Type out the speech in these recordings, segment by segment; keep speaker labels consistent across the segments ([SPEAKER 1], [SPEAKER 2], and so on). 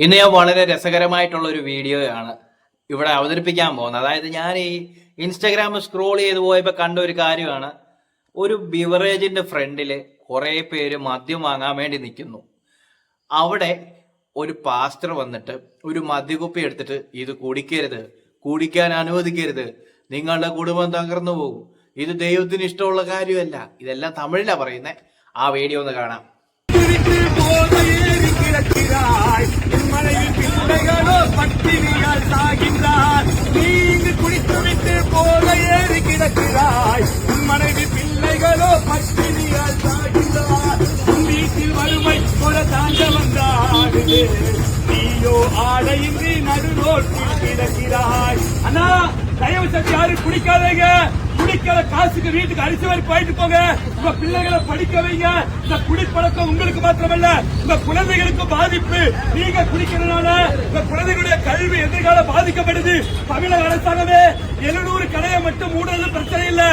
[SPEAKER 1] ഇന്ന് ഞാൻ വളരെ രസകരമായിട്ടുള്ള ഒരു വീഡിയോയാണ് ഇവിടെ അവതരിപ്പിക്കാൻ പോകുന്നത്. അതായത് ഞാൻ ഈ ഇൻസ്റ്റഗ്രാം സ്ക്രോൾ ചെയ്ത് പോയപ്പോൾ കണ്ട ഒരു കാര്യമാണ്. ഒരു ബിവറേജിന്റെ ഫ്രണ്ടിൽ കുറെ പേര് മദ്യം വാങ്ങാൻ വേണ്ടി നിൽക്കുന്നു. അവിടെ ഒരു പാസ്റ്റർ വന്നിട്ട് ഒരു മദ്യക്കുപ്പി എടുത്തിട്ട് ഇത് കുടിക്കരുത്, കുടിക്കാൻ അനുവദിക്കരുത്, നിങ്ങളുടെ കുടുംബം തകർന്നു പോകും, ഇത് ദൈവത്തിന് ഇഷ്ടമുള്ള കാര്യമല്ല. ഇതെല്ലാം തമിഴിലാ പറയുന്നത്. ആ വീഡിയോ ഒന്ന് കാണാം.
[SPEAKER 2] மலையில் பிள்ளைகளோ பட்டினியால் சாகின்றார். நீங்கு குடித்துவிட்டு போல ஏறி கிடக்கிறாய். உன் மனைவி பிள்ளைகளோ பட்டினியால் சாகின்றார். உன் வீட்டில் வறுமை போல தாங்க வந்தாடுது. நீயோ ஆடையின்றி நடுரோட்டில் கிடக்கிறாய். அண்ணா தயவு செஞ்சு யாரும் குடிக்காதீங்க. குடிக்கிற காசுக்கு வீட்டுக்கு அரிசி வரை போயிட்டு போங்க. உங்க பிள்ளைகளை படிக்க வைங்க. இந்த குடிப்பழக்கம் உங்களுக்கு மாத்திரமல்ல, உங்க குழந்தைகளுக்கும் பாதிப்பு. நீங்க குடிக்கிறதுனால உங்க குழந்தைகளுடைய கல்வி எதிர்காலம் பாதிக்கப்படுது. தமிழக அரசாங்கமே 700 கடையை மட்டும் மூடுறது பிரச்சனை இல்ல,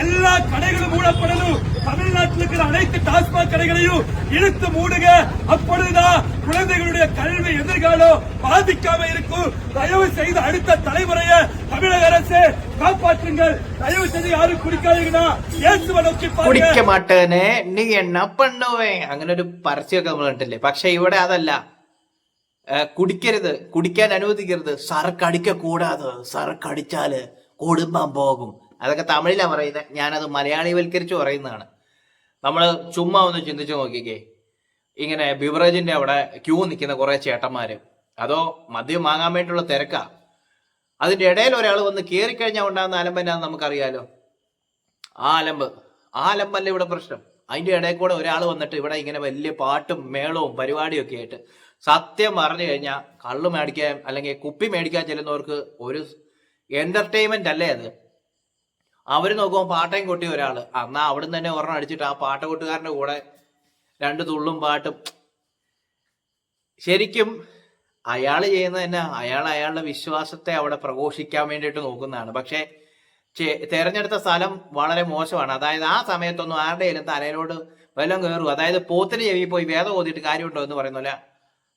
[SPEAKER 2] எல்லா கடைகளும் மூடப்படணும். தமிழ்நாட்டில் இருக்கிற அனைத்து டாஸ்மாக் கடைகளையும் இழுத்து மூடுங்க. அப்பொழுதுதான் குழந்தைகளுடைய கல்வி எதிர்காலம் பாதிக்காம இருக்கும். தயவு செய்து அடுத்த தலைமுறையை தமிழக அரசு காப்பாற்றுங்கள். தயவு செய்து யாரும் குடிக்காதீங்கன்னா இயேசுவை நோக்கி
[SPEAKER 1] കുടിക്ക മാട്ടേനെ നീ എണ്ണ പണ്ണുവേ, അങ്ങനെ ഒരു പരസ്യമൊക്കെ നമ്മൾ കണ്ടില്ലേ. പക്ഷെ ഇവിടെ അതല്ല. കുടിക്കരുത്, കുടിക്കാൻ അനുവദിക്കരുത്, സറക്കടിക്ക കൂടാതെ, സറക്കടിച്ചാല് കുടുംബം പോകും. അതൊക്കെ തമിഴിലാണ് പറയുന്നത്. ഞാനത് മലയാളിവൽക്കരിച്ച് പറയുന്നതാണ്. നമ്മൾ ചുമ്മാ ഒന്ന് ചിന്തിച്ചു നോക്കിക്കേ. ഇങ്ങനെ ബിവറേജിന്റെ അവിടെ ക്യൂ നിൽക്കുന്ന കുറെ ചേട്ടന്മാര്, അതോ മദ്യം വാങ്ങാൻ വേണ്ടിയുള്ള തിരക്കാ. അതിന്റെ ഇടയിൽ ഒരാൾ വന്ന് കയറിക്കഴിഞ്ഞാൽ ഉണ്ടാകുന്ന അലമ്പെന്നാന്ന് നമുക്കറിയാലോ. ആ അലമ്പല്ല ഇവിടെ പ്രശ്നം. അതിന്റെ ഇടയിൽ കൂടെ ഒരാൾ വന്നിട്ട് ഇവിടെ ഇങ്ങനെ വലിയ പാട്ടും മേളവും പരിപാടിയും ഒക്കെ ആയിട്ട്, സത്യം പറഞ്ഞു കഴിഞ്ഞാൽ കള്ളു മേടിക്കാൻ അല്ലെങ്കിൽ കുപ്പി മേടിക്കാൻ ചെല്ലുന്നവർക്ക് ഒരു എന്റർടൈൻമെന്റ് അല്ലേ അത്. അവര് നോക്കുമ്പോൾ പാട്ടയും കൊട്ടിയ ഒരാള്, എന്നാ അവിടുന്ന് തന്നെ ഒരെണ്ണം അടിച്ചിട്ട് ആ പാട്ടകൊട്ടുകാരന്റെ കൂടെ 2 തുള്ളും പാട്ടും. ശരിക്കും അയാൾ ചെയ്യുന്നത് തന്നെ അയാളുടെ വിശ്വാസത്തെ അവിടെ പ്രഘോഷിക്കാൻ വേണ്ടിയിട്ട് നോക്കുന്നതാണ്. പക്ഷെ തെരഞ്ഞെടുത്ത സ്ഥലം വളരെ മോശമാണ്. അതായത് ആ സമയത്തൊന്നും ആരുടെയും തലയിലോട്ട് വല്ലതും കയറും. അതായത് പോത്തിന് ചെവി പോയി വേദം ഓതിയിട്ട് കാര്യമുണ്ടോ എന്ന് പറയുന്നില്ല.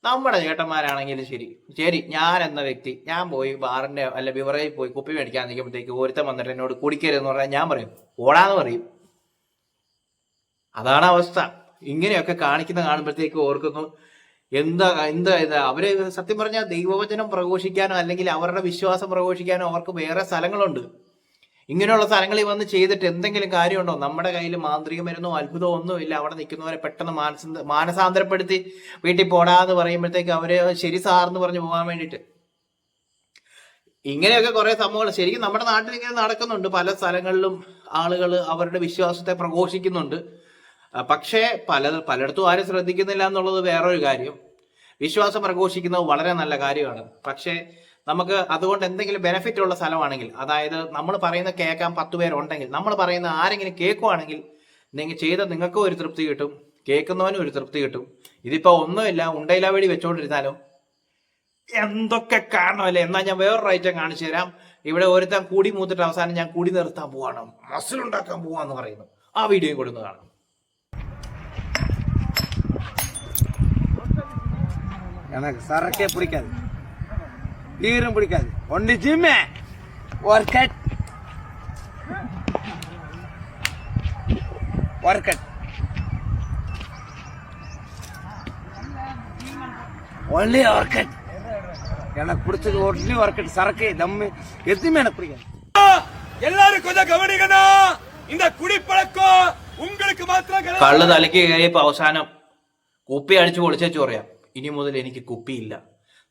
[SPEAKER 1] നമ്മുടെ ചേട്ടന്മാരാണെങ്കിലും ശരി, ഞാൻ എന്ന വ്യക്തി, ഞാൻ പോയി ബാറിന്റെ അല്ല ബിവറേജിൽ പോയി കുപ്പി മേടിക്കാൻ നിൽക്കുമ്പോഴത്തേക്ക് ഒരുത്തം വന്നിട്ട് എന്നോട് കുടിക്കരുതെന്ന് പറഞ്ഞാൽ ഞാൻ പറയും ഓടാന്ന് പറയും. അതാണ് അവസ്ഥ. ഇങ്ങനെയൊക്കെ കാണുമ്പോഴത്തേക്ക് ഓർക്കുന്നു, എന്താ അവര് സത്യം പറഞ്ഞാൽ ദൈവവചനം പ്രഘോഷിക്കാനോ അല്ലെങ്കിൽ അവരുടെ വിശ്വാസം പ്രഘോഷിക്കാനോ അവർക്ക് വേറെ സ്ഥലങ്ങളുണ്ട്. ഇങ്ങനെയുള്ള സ്ഥലങ്ങളിൽ വന്ന് ചെയ്തിട്ട് എന്തെങ്കിലും കാര്യമുണ്ടോ? നമ്മുടെ കയ്യിൽ മാന്ത്രിക മരുന്നോ അത്ഭുതമോ ഒന്നുമില്ല. അവിടെ നിൽക്കുന്നവരെ പെട്ടെന്ന് മാനസാന്തരപ്പെടുത്തി വീട്ടിൽ പോടാന്ന് പറയുമ്പോഴത്തേക്ക് അവര് ശരി സാറെന്ന് പറഞ്ഞു പോകാൻ വേണ്ടിയിട്ട്. ഇങ്ങനെയൊക്കെ കുറെ സംഭവങ്ങൾ ശരിക്കും നമ്മുടെ നാട്ടിൽ ഇങ്ങനെ നടക്കുന്നുണ്ട്. പല സ്ഥലങ്ങളിലും ആളുകൾ അവരുടെ വിശ്വാസത്തെ പ്രഘോഷിക്കുന്നുണ്ട്. പക്ഷേ പലയിടത്തും ആരും ശ്രദ്ധിക്കുന്നില്ല എന്നുള്ളത് വേറൊരു കാര്യം. വിശ്വാസം പ്രഘോഷിക്കുന്നത് വളരെ നല്ല കാര്യമാണ്. പക്ഷേ നമുക്ക് അതുകൊണ്ട് എന്തെങ്കിലും ബെനിഫിറ്റ് ഉള്ള സ്ഥലമാണെങ്കിൽ, അതായത് നമ്മൾ പറയുന്ന കേൾക്കാൻ 10 പേരുണ്ടെങ്കിൽ, നമ്മൾ പറയുന്ന ആരെങ്കിലും കേൾക്കുവാണെങ്കിൽ നിങ്ങൾക്കും ഒരു തൃപ്തി കിട്ടും, കേൾക്കുന്നവനും ഒരു തൃപ്തി കിട്ടും. ഇതിപ്പോ ഒന്നുമില്ല, ഉണ്ടയില വേടി വെച്ചോണ്ടിരുന്നാലും എന്തൊക്കെ കാണണമല്ലേ. എന്നാൽ ഞാൻ വേറൊരു ഐറ്റം കാണിച്ചു തരാം. ഇവിടെ ഒരുത്താൻ കൂടി മൂത്തിട്ട് അവസാനം ഞാൻ കൂടി നിർത്താൻ പോവാണ്, മസിൽ ഉണ്ടാക്കാൻ പോവാന്ന് പറയുന്നു. ആ വീഡിയോ കൊടുന്ന് കാണാം.
[SPEAKER 2] எனக்கு சரக்கே பிடிக்காது, பீரும் பிடிக்காது, only gym work out only work out. எனக்கு பிடிச்சது ஒன்லி ஒர்க் அவுட். சரக்கு தம்மு எதுவுமே எனக்கு பிடிக்காது. எல்லாரும் கொஞ்சம் கவனிக்கணும். இந்த குடிப்பழக்கம் உங்களுக்கு மாத்திரம்
[SPEAKER 1] കള്ള് തലയ്ക്ക് കയറിയപ്പോ അവസാനം കുപ്പി അടിച്ചു പൊളിച്ചു പറയാം, ഇനി മുതൽ എനിക്ക് കുപ്പിയില്ല.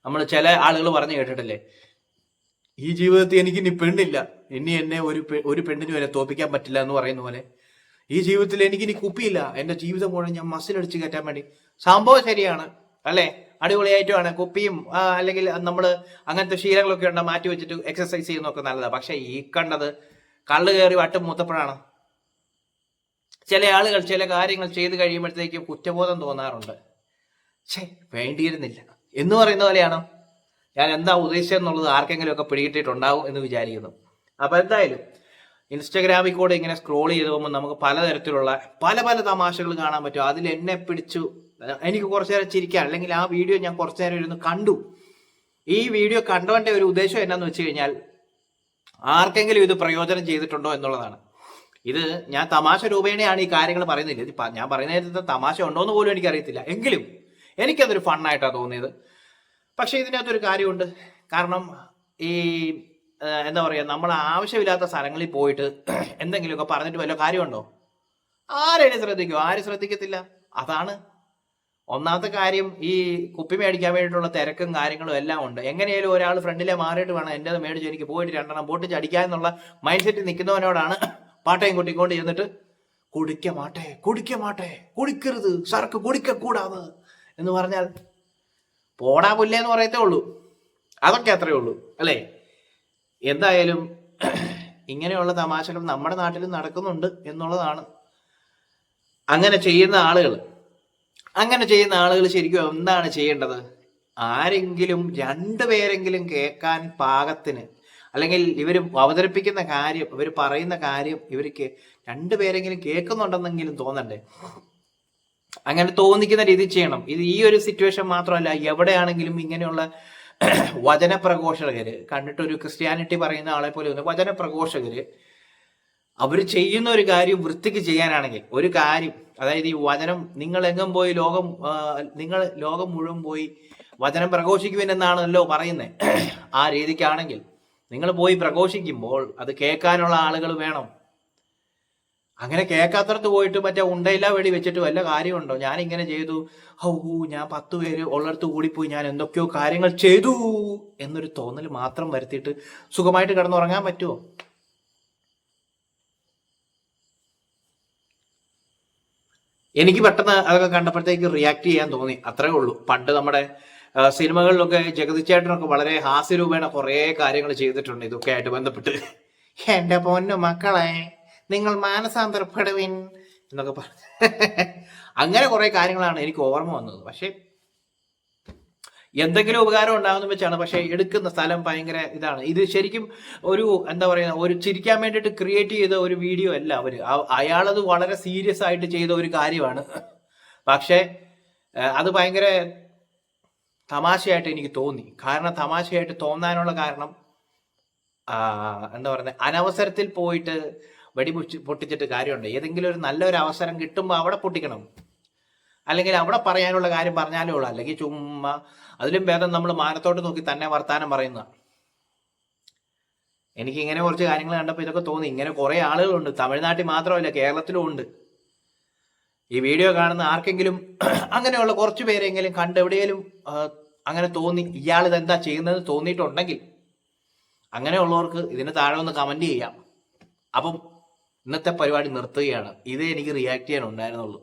[SPEAKER 1] നമ്മൾ ചില ആളുകൾ പറഞ്ഞു കേട്ടിട്ടില്ലേ, ഈ ജീവിതത്തിൽ എനിക്ക് ഇനി പെണ്ണില്ല, എന്നെ ഒരു പെണ്ണിന് വരെ തോപ്പിക്കാൻ പറ്റില്ല എന്ന് പറയുന്ന പോലെ ഈ ജീവിതത്തിൽ എനിക്ക് ഇനി കുപ്പിയില്ല, എന്റെ ജീവിതം മുഴുവൻ ഞാൻ മസിലടിച്ച് കയറ്റാൻ വേണ്ടി. സംഭവം ശരിയാണ് അല്ലെ, അടിപൊളിയായിട്ടുമാണ്. കുപ്പിയും അല്ലെങ്കിൽ നമ്മൾ അങ്ങനത്തെ ശീലങ്ങളൊക്കെ ഉണ്ട്, മാറ്റി വെച്ചിട്ട് എക്സസൈസ് ചെയ്യുന്നതൊക്കെ നല്ലതാണ്. പക്ഷെ ഈ കണ്ടത് കള്ള് കയറി വട്ടം മൂത്തപ്പോഴാണ്. ചില ആളുകൾ ചില കാര്യങ്ങൾ ചെയ്ത് കഴിയുമ്പോഴത്തേക്കും കുറ്റബോധം തോന്നാറുണ്ട്. വേണ്ടിയിരുന്നില്ല എന്ന് പറയുന്ന പോലെയാണോ? ഞാൻ എന്താ ഉദ്ദേശിച്ചെന്നുള്ളത് ആർക്കെങ്കിലും ഒക്കെ പിടികിട്ടിട്ടുണ്ടാവും എന്ന് വിചാരിക്കുന്നു. അപ്പൊ എന്തായാലും ഇൻസ്റ്റഗ്രാമിൽ കൂടെ ഇങ്ങനെ സ്ക്രോൾ ചെയ്ത് പോകുമ്പോൾ നമുക്ക് പലതരത്തിലുള്ള പല തമാശകൾ കാണാൻ പറ്റും. അതിൽ എന്നെ പിടിച്ചു എനിക്ക് കുറച്ചു നേരം ചിരിക്കാൻ, അല്ലെങ്കിൽ ആ വീഡിയോ ഞാൻ കുറച്ചു നേരം ഇരുന്ന് കണ്ടു. ഈ വീഡിയോ കണ്ടവന്റെ ഒരു ഉദ്ദേശം എന്നാന്ന് വെച്ച് കഴിഞ്ഞാൽ ആർക്കെങ്കിലും ഇത് പ്രയോജനം ചെയ്തിട്ടുണ്ടോ എന്നുള്ളതാണ്. ഇത് ഞാൻ തമാശ രൂപേണയാണ് ഈ കാര്യങ്ങൾ പറയുന്നില്ല. ഇത് ഞാൻ പറയുന്ന തമാശ ഉണ്ടോ എന്ന് പോലും എനിക്കറിയത്തില്ല. എങ്കിലും എനിക്കതൊരു ഫണ്ണായിട്ടാണ് തോന്നിയത്. പക്ഷെ ഇതിനകത്തൊരു കാര്യമുണ്ട്. കാരണം ഈ എന്താ പറയുക, നമ്മൾ ആവശ്യമില്ലാത്ത സ്ഥലങ്ങളിൽ പോയിട്ട് എന്തെങ്കിലുമൊക്കെ പറഞ്ഞിട്ട് വല്ല കാര്യമുണ്ടോ? ആരെയും ശ്രദ്ധിക്കും? ആരും ശ്രദ്ധിക്കത്തില്ല. അതാണ് ഒന്നാമത്തെ കാര്യം. ഈ കുപ്പി മേടിക്കാൻ വേണ്ടിയിട്ടുള്ള തിരക്കും കാര്യങ്ങളും എല്ലാം ഉണ്ട്. എങ്ങനെയാലും ഒരാൾ ഫ്രണ്ടിലെ മാറിയിട്ട് വേണം എൻ്റെ അത് മേടിച്ച് എനിക്ക് പോയിട്ട് 2 എണ്ണം പൊട്ടിച്ച് അടിക്കുക എന്നുള്ള മൈൻഡ് സെറ്റ് നിൽക്കുന്നവനോടാണ് പാട്ടയും കുട്ടിക്കൊണ്ട് ചെന്നിട്ട് കുടിക്ക മാട്ടേ കുടിക്കരുത്, സർക്ക് കുടിക്കൂടാതെ എന്ന് പറഞ്ഞാൽ പോടാ പുല്ലേന്ന് പറയത്തേ ഉള്ളൂ. അതൊക്കെ അത്രേ ഉള്ളൂ അല്ലേ? എന്തായാലും ഇങ്ങനെയുള്ള തമാശകൾ നമ്മുടെ നാട്ടിലും നടക്കുന്നുണ്ട് എന്നുള്ളതാണ്. അങ്ങനെ ചെയ്യുന്ന ആളുകൾ ശരിക്കും എന്താണ് ചെയ്യേണ്ടത്? ആരെങ്കിലും 2 പേരെങ്കിലും കേൾക്കാൻ പാകത്തിന്, അല്ലെങ്കിൽ ഇവർ അവതരിപ്പിക്കുന്ന കാര്യം, ഇവർ പറയുന്ന കാര്യം ഇവർക്ക് 2 പേരെങ്കിലും കേൾക്കുന്നുണ്ടെന്നെങ്കിലും തോന്നണ്ടേ? അങ്ങനെ തോന്നിക്കുന്ന രീതി ചെയ്യണം. ഇത് ഈ ഒരു സിറ്റുവേഷൻ മാത്രമല്ല, എവിടെയാണെങ്കിലും ഇങ്ങനെയുള്ള വചനപ്രഘോഷകര്, കണ്ടിട്ടൊരു ക്രിസ്ത്യാനിറ്റി പറയുന്ന ആളെ പോലെ ഒന്ന് വചനപ്രഘോഷകര് അവർ ചെയ്യുന്ന ഒരു കാര്യം വൃത്തിക്ക് ചെയ്യാനാണെങ്കിൽ, ഒരു കാര്യം, അതായത് ഈ വചനം നിങ്ങൾ എങ്ങും പോയി നിങ്ങൾ ലോകം മുഴുവൻ പോയി വചനം പ്രഘോഷിക്കുമെന്നാണല്ലോ പറയുന്നത്. ആ രീതിക്കാണെങ്കിൽ നിങ്ങൾ പോയി പ്രഘോഷിക്കുമ്പോൾ അത് കേൾക്കാനുള്ള ആളുകൾ വേണം. അങ്ങനെ കേൾക്കാത്തടത്ത് പോയിട്ട് മറ്റേ ഉണ്ടയില്ല വെടി വെച്ചിട്ട് വല്ല കാര്യമുണ്ടോ? ഞാൻ ഇങ്ങനെ ചെയ്തു, ഞാൻ 10 പേര് ഉള്ളിടത്ത് കൂടിപ്പോയി, ഞാൻ എന്തൊക്കെയോ കാര്യങ്ങൾ ചെയ്തു എന്നൊരു തോന്നൽ മാത്രം വരുത്തിയിട്ട് സുഖമായിട്ട് കിടന്നുറങ്ങാൻ പറ്റുമോ? എനിക്ക് പെട്ടെന്ന് അതൊക്കെ കണ്ടപ്പോഴത്തേക്ക് റിയാക്ട് ചെയ്യാൻ തോന്നി, അത്രേ ഉള്ളൂ. പണ്ട് നമ്മുടെ സിനിമകളിലൊക്കെ ജഗതിച്ചേട്ടനൊക്കെ വളരെ ഹാസ്യരൂപേണ കുറേ കാര്യങ്ങൾ ചെയ്തിട്ടുണ്ട് ഇതൊക്കെ ആയിട്ട് ബന്ധപ്പെട്ട്. എൻ്റെ പൊന്നു മക്കളെ, നിങ്ങൾ മാനസാന്തരപ്പെടുവിൻ എന്നൊക്കെ പറഞ്ഞു. അങ്ങനെ കുറെ കാര്യങ്ങളാണ് എനിക്ക് ഓർമ്മ വന്നത്. പക്ഷെ എന്തെങ്കിലും ഉപകാരം ഉണ്ടാകുന്ന വെച്ചാണ്. പക്ഷെ എടുക്കുന്ന സ്ഥലം ഭയങ്കര ഇതാണ്. ഇത് ശരിക്കും ഒരു എന്താ പറയുക, ഒരു ചിരിക്കാൻ വേണ്ടിയിട്ട് ക്രിയേറ്റ് ചെയ്ത ഒരു വീഡിയോ അല്ല. അയാളത് വളരെ സീരിയസ് ആയിട്ട് ചെയ്ത ഒരു കാര്യമാണ്. പക്ഷെ അത് ഭയങ്കര തമാശയായിട്ട് എനിക്ക് തോന്നി. കാരണം തമാശയായിട്ട് തോന്നാനുള്ള കാരണം എന്താ പറയുന്നത്, അനവസരത്തിൽ പോയിട്ട് പൊട്ടിച്ചിട്ട് കാര്യമുണ്ട്. ഏതെങ്കിലും ഒരു നല്ലൊരു അവസരം കിട്ടുമ്പോൾ അവിടെ പൊട്ടിക്കണം, അല്ലെങ്കിൽ അവിടെ പറയാനുള്ള കാര്യം പറഞ്ഞാലേ ഉള്ളൂ. അല്ലെങ്കിൽ ചുമ്മാ അതിലും ഭേദം നമ്മൾ മാനത്തോട്ട് നോക്കി തന്നെ വർത്താനം പറയുന്ന. എനിക്ക് ഇങ്ങനെ കുറച്ച് കാര്യങ്ങൾ കണ്ടപ്പോൾ ഇതൊക്കെ തോന്നി. ഇങ്ങനെ കുറെ ആളുകളുണ്ട്, തമിഴ്നാട്ടിൽ മാത്രമല്ല കേരളത്തിലും ഉണ്ട്. ഈ വീഡിയോ കാണുന്ന ആർക്കെങ്കിലും അങ്ങനെയുള്ള കുറച്ച് പേരെങ്കിലും കണ്ട് എവിടെയെങ്കിലും അങ്ങനെ തോന്നി, ഇയാൾ ഇതെന്താ ചെയ്യുന്നത് തോന്നിയിട്ടുണ്ടെങ്കിൽ അങ്ങനെയുള്ളവർക്ക് ഇതിന് താഴെ ഒന്ന് കമന്റ് ചെയ്യാം. അപ്പം ഇന്നത്തെ പരിപാടി നിർത്തുകയാണ്. ഇതേ എനിക്ക് റിയാക്ട് ചെയ്യാനുണ്ടായിരുന്നുള്ളൂ.